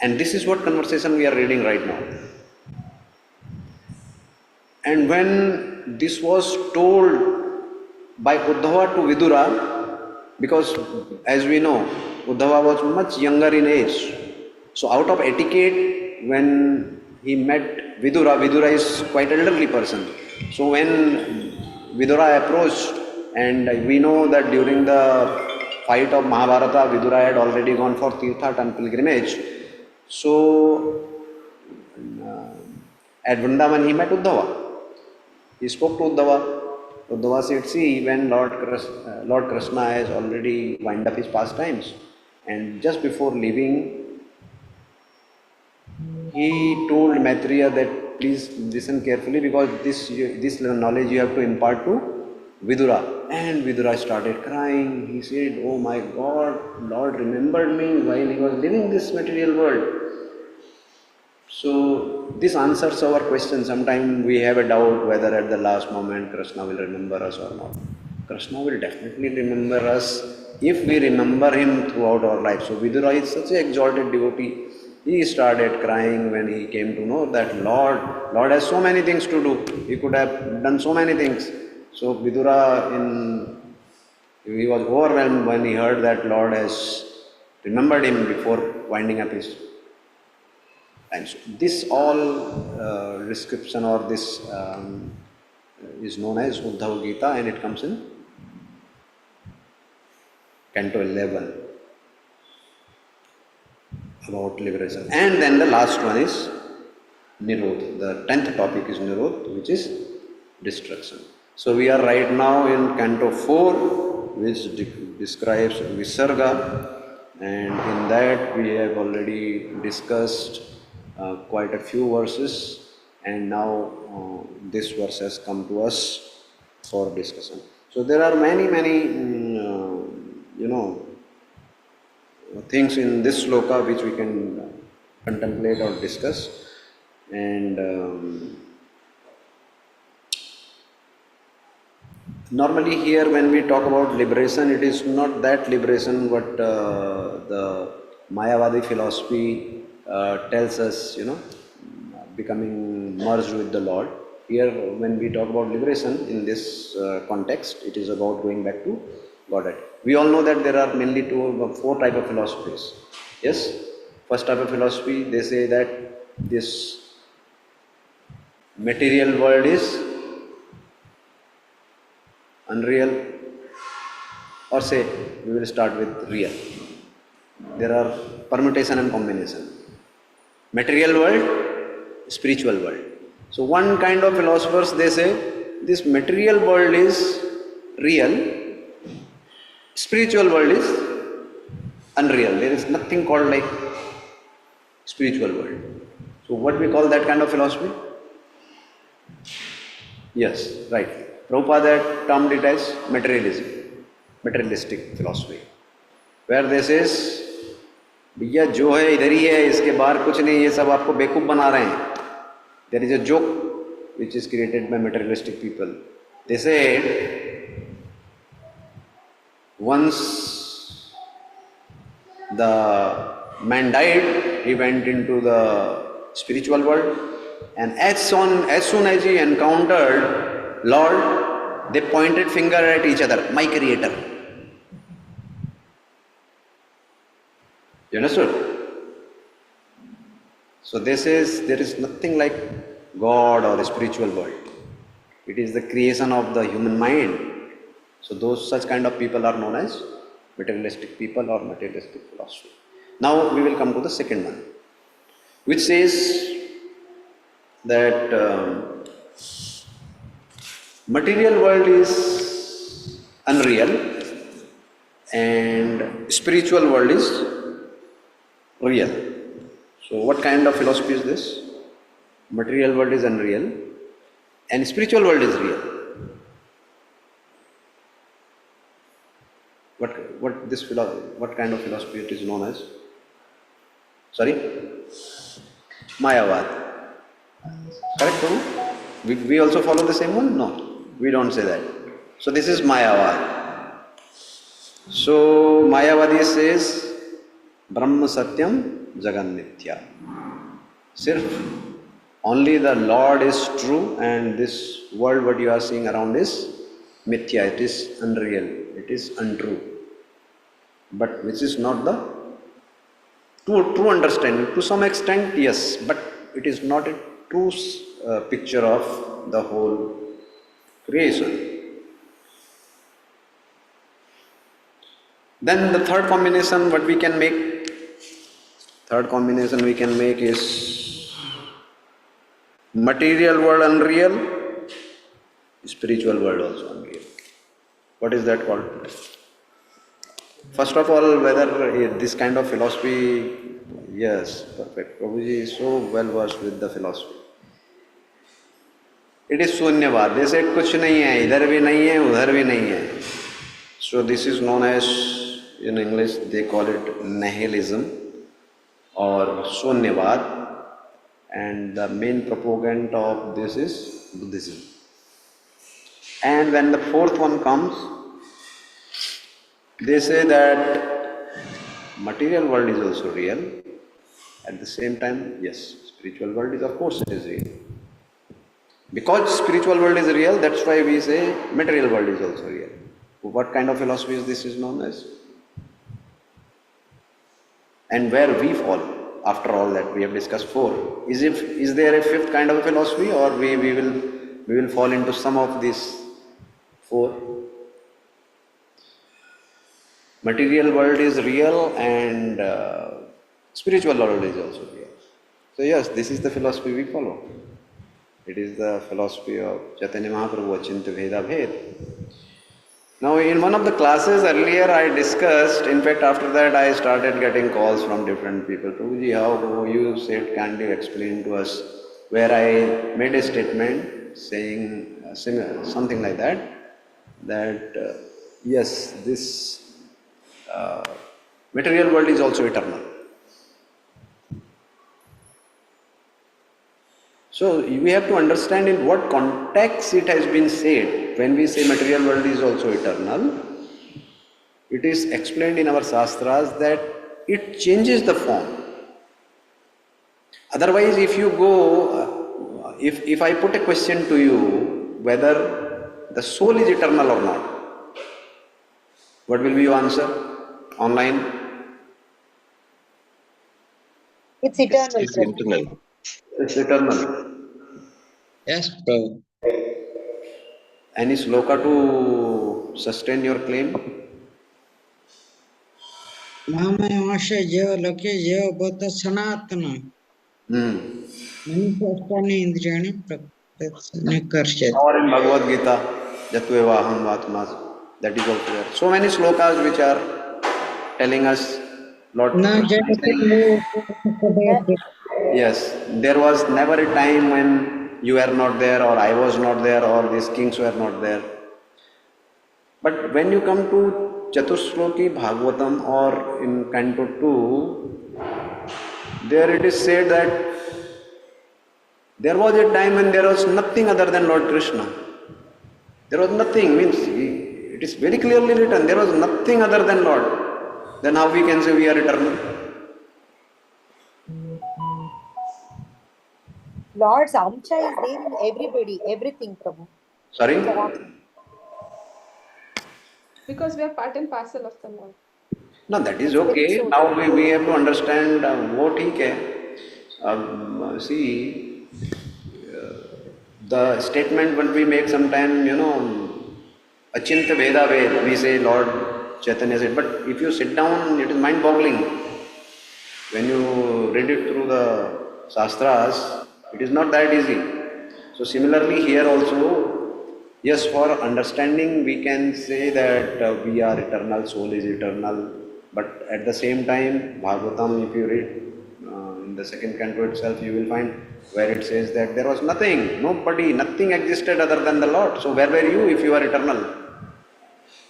And this is what conversation we are reading right now. And when this was told by Uddhava to Vidura, because as we know, Uddhava was much younger in age. So out of etiquette, when he met Vidura, Vidura is quite elderly person. So when Vidura approached, and we know that during the fight of Mahabharata, Vidura had already gone for Tirtha and pilgrimage. So at Vrindavan he met Uddhava. He spoke to Uddhava. Uddhava said, see, when Lord Krishna has already wind up his pastimes, and just before leaving, he told Maitreya that please listen carefully, because this knowledge you have to impart to Vidura. And Vidura started crying. He said, oh my God, Lord remembered me while he was living this material world. So this answers our question. Sometimes we have a doubt whether at the last moment Krishna will remember us or not. Krishna will definitely remember us if we remember him throughout our life. So Vidura is such an exalted devotee. He started crying when he came to know that Lord has so many things to do. He could have done so many things. So Vidura, he was overwhelmed when he heard that Lord has remembered him before winding up his time. So this all description or this is known as Uddhava Gita, and it comes in Canto 11 about liberation. And then the last one is Nirodha. The 10th topic is Nirodha, which is destruction. So we are right now in Canto 4, which describes Visarga, and in that we have already discussed quite a few verses, and now this verse has come to us for discussion. So there are many things in this sloka which we can contemplate or discuss. And normally here when we talk about liberation, it is not that liberation what the Mayavadi philosophy tells us, becoming merged with the Lord. Here when we talk about liberation in this context, it is about going back to Godhead. We all know that there are mainly 4 types of philosophies. Yes, first type of philosophy, they say that this material world is unreal, or say we will start with real. There are permutation and combination. Material world, spiritual world. So one kind of philosophers, they say this material world is real, spiritual world is unreal. There is nothing called like spiritual world. So what we call that kind of philosophy? Yes, right. Prabhupada termed it as materialism, materialistic philosophy, where they says, भैया जो है इधर ही है, इसके बाहर कुछ नहीं, ये सब आपको बेवकूफ बना रहे हैं. There is a joke which is created by materialistic people. They say once the man died, he went into the spiritual world, and as soon as he encountered Lord, they pointed finger at each other, my creator. You understood? So this is, there is nothing like God or a spiritual world. It is the creation of the human mind. So those such kind of people are known as materialistic people or materialistic philosophy. Now we will come to the second one, which says that material world is unreal, and spiritual world is real. So what kind of philosophy is this? Material world is unreal and spiritual world is real. What kind of philosophy it is known as? Sorry? Mayavad. Correct, Prabhu? We also follow the same one? No, we don't say that. So this is Mayavad. So Mayavadi says Brahma Satyam Jagan Nitya. Sirf only the Lord is true and this world what you are seeing around is Mithya, it is unreal, it is untrue. But which is not the true understanding. To some extent, yes, but it is not a true picture of the whole creation. Then the third combination what we can make, is material world unreal, spiritual world also unreal. What is that called? First of all, whether this kind of philosophy, yes, perfect. Prabhuji is so well versed with the philosophy. It is Sunyavad. They said kuch nahi hai, idhar bhi nahi hai, udhar bhi nahi hai. So this is known as, in English they call it nihilism or Sunyavad. And the main proponent of this is Buddhism. And when the fourth one comes, they say that material world is also real. At the same time, yes, spiritual world is, of course, it is real. Because spiritual world is real, that's why we say material world is also real. What kind of philosophy is this is known as? And where we fall after all that we have discussed four. Is there a fifth kind of philosophy, or we will fall into some of these four? Material world is real and spiritual world is also real. So yes, this is the philosophy we follow. It is the philosophy of Chaitanya Mahaprabhu, Achintya Bheda Bhed. Now in one of the classes earlier I discussed, in fact after that I started getting calls from different people. Prabhuji, how you said, can you explain to us, where I made a statement saying something like that, yes, this material world is also eternal. So we have to understand in what context it has been said. When we say material world is also eternal, it is explained in our Shastras that it changes the form. Otherwise, if you go, if I put a question to you whether the soul is eternal or not, what will be your answer online? It's eternal. It's internal. It's eternal. Yes, Prabhu. Any sloka to sustain your claim? Mama Jeva Loke Jeva Bhata Sanatana. Manifestani Indriyani Prakatani Karshat. Or in Bhagavad Gita, Jatva Aham Vatmas, that is also there. So many slokas which are telling us Lord. Yes, there was never a time when you were not there, or I was not there, or these kings were not there. But when you come to Chatushloki Bhagavatam or in Canto 2, there it is said that there was a time when there was nothing other than Lord Krishna. There was nothing, means it is very clearly written, there was nothing other than Lord. Then how we can say we are eternal? Lord's Amcha is there in everybody, everything, Prabhu. Sorry? Because we are part and parcel of the Lord. No, that is okay. Now we have to understand what he can. See, the statement when we make sometime, Achintya Bheda Bhed, we say Lord Chaitanya said, but if you sit down, it is mind-boggling. When you read it through the Shastras, it is not that easy. So similarly here also, Yes, for understanding we can say that we are eternal, soul is eternal, but at the same time, Bhagavatam, if you read in the second canto itself, you will find where it says that there was nothing, nobody, nothing existed other than the Lord. So where were you if you are eternal?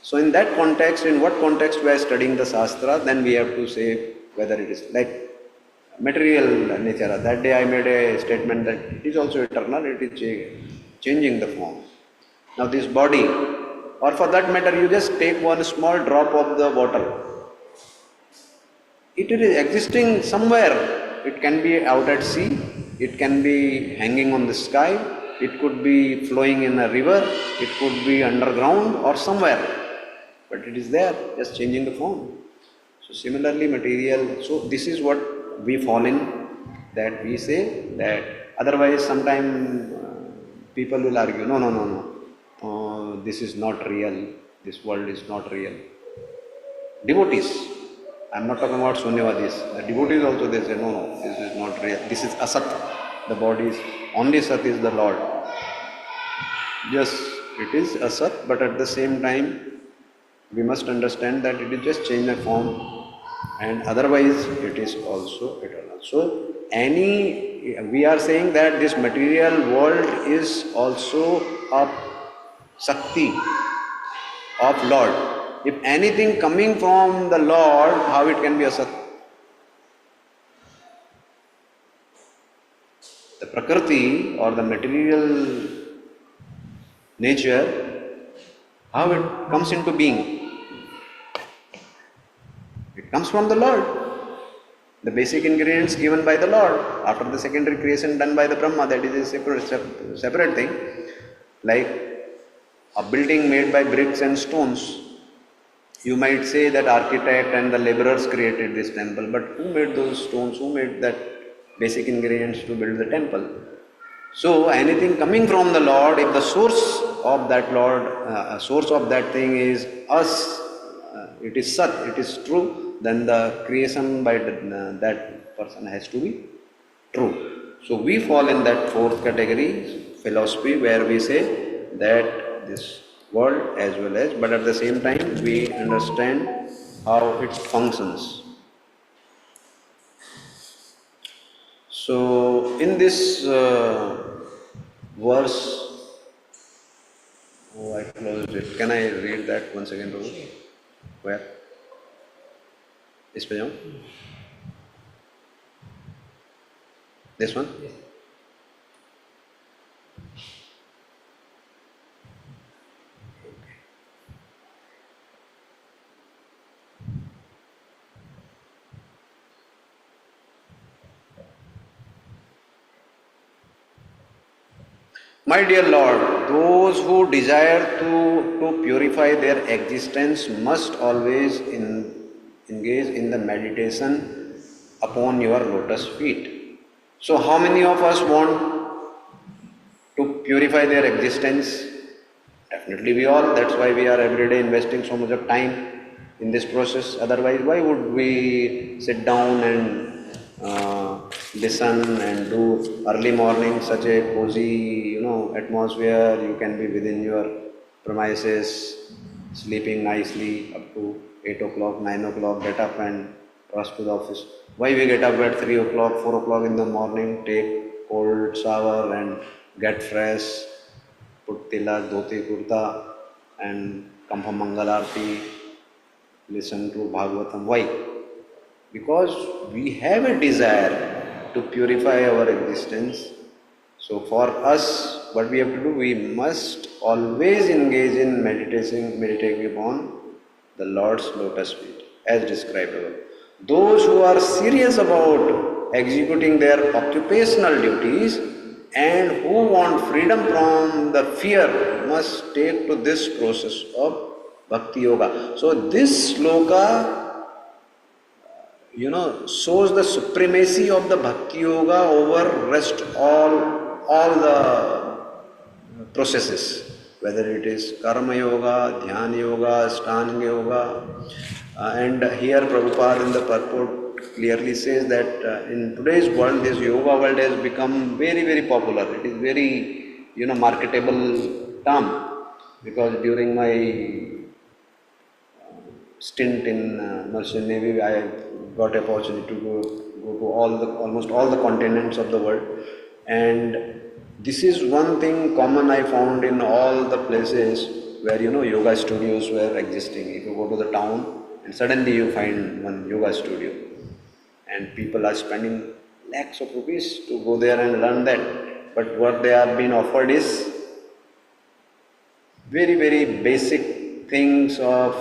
So in that context, in what context we are studying the Shastra, then we have to say whether it is like material nature. That day I made a statement that it is also eternal, it is changing the form. Now this body, or for that matter, you just take one small drop of the water. It is existing somewhere. It can be out at sea, it can be hanging on the sky, it could be flowing in a river, it could be underground or somewhere. But it is there, just changing the form. So similarly material, so this is what we fall in, that we say that otherwise sometime people will argue, no, this is not real, this world is not real. Devotees, I am not talking about Sunyavadis, the devotees also they say, no, this is not real, this is asat, the body is, only sat is the Lord. Yes, it is asat, but at the same time, we must understand that it is just change of form, and otherwise it is also eternal. So we are saying that this material world is also a Shakti of Lord. If anything coming from the Lord, how it can be Asat? The Prakriti or the material nature, how it comes into being? It comes from the Lord. The basic ingredients given by the Lord. After the secondary creation done by the Brahma, that is a separate thing. Like a building made by bricks and stones. You might say that architect and the laborers created this temple, but who made those stones? Who made that basic ingredients to build the temple? So anything coming from the Lord, if the source of that Lord, source of that thing is us, it is Sat, it is true, then the creation by that person has to be true. So we fall in that fourth category, philosophy, where we say that this world as well as, but at the same time we understand how it functions. So in this verse, I closed it. Can I read that once again, Prabhu? Where? This page? This one? My dear Lord, those who desire to purify their existence must always engage in the meditation upon your lotus feet. So how many of us want to purify their existence? Definitely we all. That's why we are every day investing so much of time in this process. Otherwise, why would we sit down and listen and do early morning, such a cozy, atmosphere? You can be within your premises, sleeping nicely up to 8 o'clock, 9 o'clock, get up and rush to the office. Why we get up at 3 o'clock, 4 o'clock in the morning, take cold shower and get fresh, put tilak, dhoti, kurta and come for Mangal Aarti, listen to Bhagavatam. Why? Because we have a desire to purify our existence. So for us, what we have to do, we must always engage in meditating upon the Lord's lotus feet, as described above. Those who are serious about executing their occupational duties and who want freedom from the fear must take to this process of Bhakti Yoga. So this sloka shows the supremacy of the Bhakti Yoga over rest all the processes, whether it is Karma Yoga, Dhyana Yoga, Ashtanga Yoga. And here Prabhupada in the purport clearly says that in today's world, this yoga world has become very, very popular. It is very, marketable term. because during my stint in Merchant Navy, I got opportunity to go to almost all the continents of the world, and this is one thing common I found in all the places where yoga studios were existing. If you go to the town and suddenly you find one yoga studio, and people are spending lakhs of rupees to go there and learn that, but what they are being offered is very very basic things of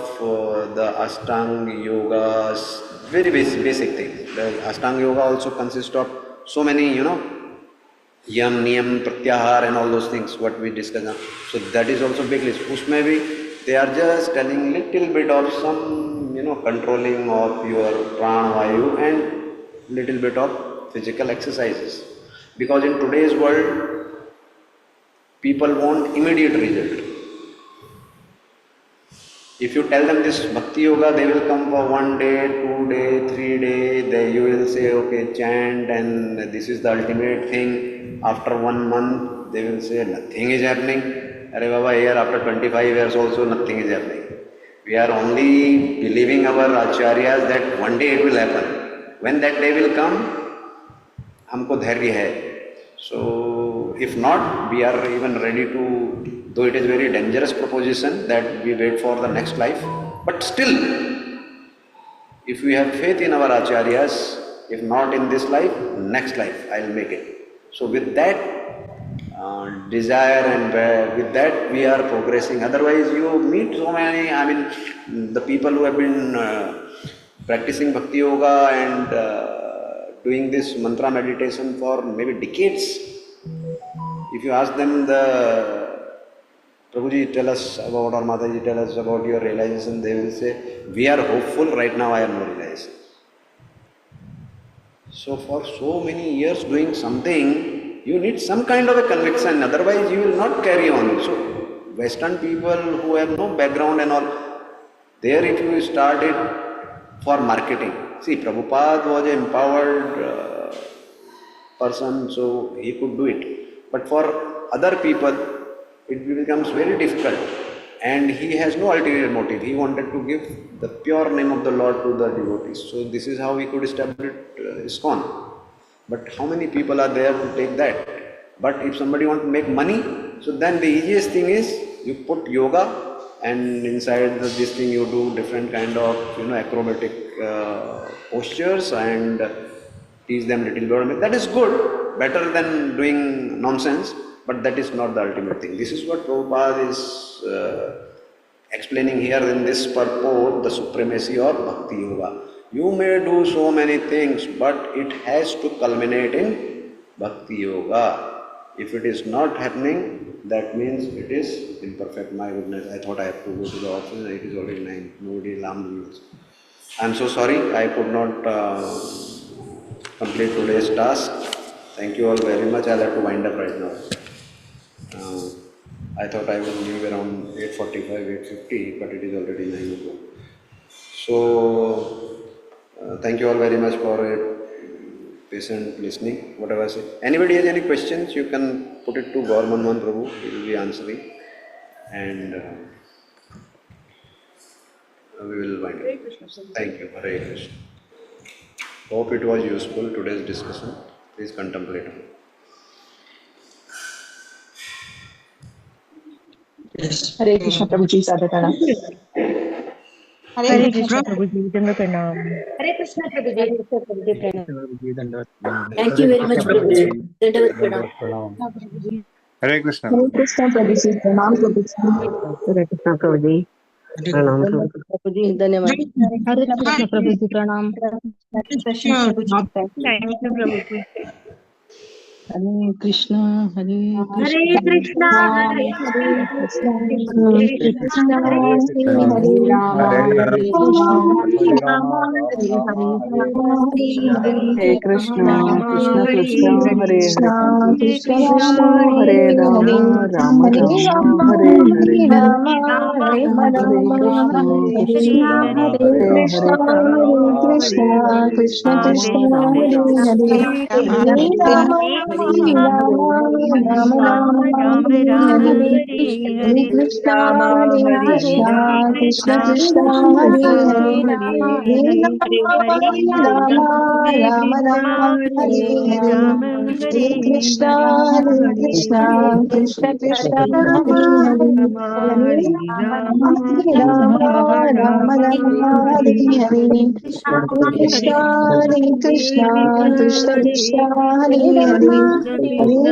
the Ashtanga yogas, very basic things. The Ashtanga yoga also consists of so many yam, niyam, pratyahar and all those things what we discussed now. So that is also big list. Usme bhi they are just telling little bit of some controlling of your prana vayu and little bit of physical exercises. Because in today's world people want immediate result. If you tell them this bhakti yoga, they will come for 1 day, 2 day, 3 day. You will say, okay, chant and this is the ultimate thing. After 1 month, they will say nothing is happening. Arey Baba, here after 25 years also nothing is happening. We are only believing our acharyas that one day it will happen. When that day will come, हमको धैर्य है. So if not, we are even ready to, though it is very dangerous proposition that we wait for the next life, but still, if we have faith in our acharyas, if not in this life, next life I'll make it. So with that desire and with that we are progressing. Otherwise you meet so many, the people who have been practicing bhakti yoga and doing this mantra meditation for maybe decades. If you ask them, Prabhuji, tell us about, or Mataji, tell us about your realization, they will say, we are hopeful, right now I have no realization. So for so many years doing something, you need some kind of a conviction, otherwise you will not carry on. So Western people who have no background and all, there if you start it for marketing. See, Prabhupada was an empowered person, so he could do it. But for other people, it becomes very difficult. And he has no ulterior motive. He wanted to give the pure name of the Lord to the devotees. So this is how he could establish ISKCON. But how many people are there to take that? But if somebody wants to make money, so then the easiest thing is you put yoga, and inside this thing you do different kind of acrobatic postures and teach them little bit. That is good, better than doing nonsense, but that is not the ultimate thing. This is what Prabhupada is explaining here in this purport, the supremacy of bhakti yoga. You may do so many things, but it has to culminate in bhakti yoga. If it is not happening, that means it is imperfect. My goodness, I thought I have to go to the office. It is already 9. Nobody alarmed me. I am so sorry, I could not complete today's task. Thank you all very much. I'll have to wind up right now. I thought I would leave around 8:45, 8:50, but it is already 9 o'clock. So, thank you all very much for patient listening, whatever I say. Anybody has any questions, you can put it to Gauramanwan Prabhu, he will be answering. And we will wind up. Thank you. Hare Krishna. Hope it was useful, today's discussion. Please contemplate on it. Yes. Hare Krishna Prabhuji, Sadhana. Hare Krishna Prabhuji, Danda Pranam. Hare Krishna Prabhuji. Thank you very much, Prabhuji. Dandavat pranam. Hare Krishna. Hare Krishna Prabhuji, Pranam Prabhuji. Hare Krishna Prabhuji. Pranam Prabhuji. Dhanyawad. Hare Krishna Prabhuji, Pranam. Sure. Thank you, Prabhuji. Hare Krishna, Hare Hare Krishna, Hare Hare Krishna, Krishna, Hare Krishna, Hare Hare Hare Rama, Hare Hare Krishna, Krishna, Hare Krishna, Rama, Hare Rama Hare Hare Krishna, Rama, Krishna Hare Krishna, Hare, Hare Hare, Hare Krishna, Krishna, Hare Hare Rama, Rama Hare Rama, Rama, Hare Hare, Hare Rama, Rama Hare Rama, Krishna, Hare Krishna Krishna, Krishna, Hare Hare Krishna, Hare, Hare Rama Krishna, Hare Hare. Krishna Hare Krishna, Rama Hare, Hare Rama, Hare, Hare Hare Rama, Rama, Hare Rama Rama Hare Hare Rama Hare Hare Krishna Krishna Hare Hare Hare Rama Hare Krishna Hare Rama Hare Rama Hare Krishna Krishna Hare Rama Hare Rama Rama Rama Hare Krishna Hare Krishna Hare Krishna Hare Krishna